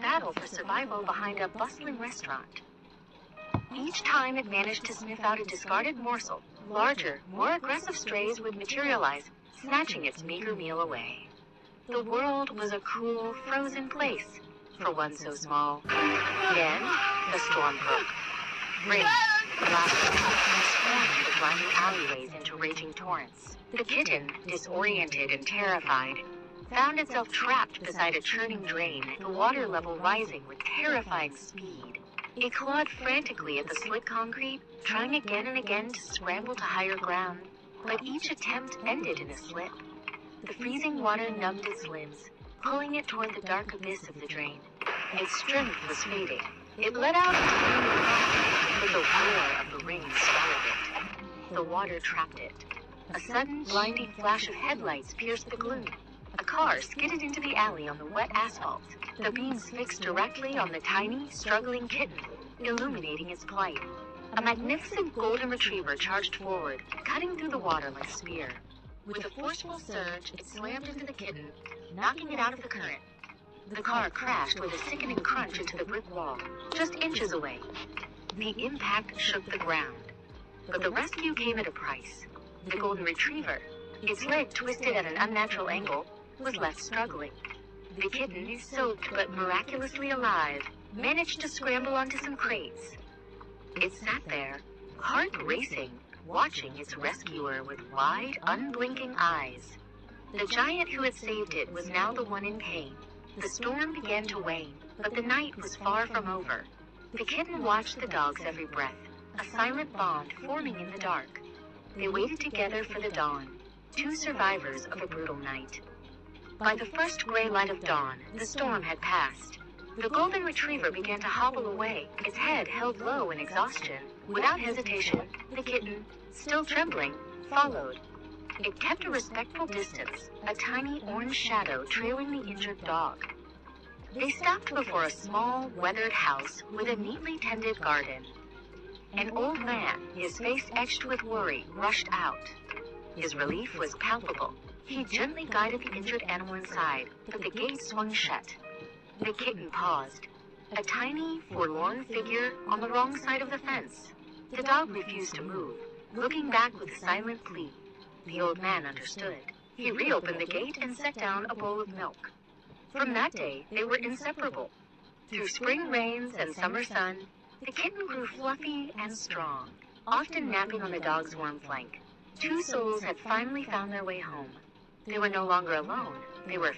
battle for survival behind a bustling restaurant. Each time it managed to sniff out a discarded morsel, larger, more aggressive strays would materialize, snatching its meager meal away. The world was a cool, frozen place for one so small. Then, the storm broke. Rain, laughter, transformed the grinding alleyways into raging torrents. The kitten, disoriented and terrified, found itself trapped beside a churning drain, the water level rising with terrifying speed. It clawed frantically at the slick concrete, trying again and again to scramble to higher ground, but each attempt ended in a slip. The freezing water numbed its limbs, pulling it toward the dark abyss of the drain. Its strength was fading. It let out into the ground, but the roar of the rain swallowed it. The water trapped it. A sudden, blinding flash of headlights pierced the gloom. A car skidded into the alley on the wet asphalt, the beams fixed directly on the tiny, struggling kitten, illuminating its plight. A magnificent golden retriever charged forward, cutting through the water like a spear. With a forceful surge, it slammed into the kitten, knocking it out of the current. The car crashed with a sickening crunch into the brick wall, just inches away. The impact shook the ground. But the rescue came at a price. The golden retriever, its leg twisted at an unnatural angle, was left struggling. The kitten, soaked but miraculously alive, managed to scramble onto some crates. It sat there, heart racing, watching its rescuer with wide, unblinking eyes. The giant who had saved it was now the one in pain. The storm began to wane, but the night was far from over. The kitten watched the dog's every breath, a silent bond forming in the dark. They waited together for the dawn, two survivors of a brutal night. By the first gray light of dawn, the storm had passed. The golden retriever began to hobble away, its head held low in exhaustion. Without hesitation, the kitten, still trembling, followed. It kept a respectful distance, a tiny orange shadow trailing the injured dog. They stopped before a small, weathered house with a neatly tended garden. An old man, his face etched with worry, rushed out. His relief was palpable. He gently guided the injured animal inside, but the gate swung shut. The kitten paused, a tiny, forlorn figure on the wrong side of the fence. The dog refused to move, looking back with a silent plea. The old man understood. He reopened the gate and set down a bowl of milk. From that day, they were inseparable. Through spring rains and summer sun, the kitten grew fluffy and strong, often napping on the dog's warm flank. Two souls had finally found their way home. They were no longer alone. They were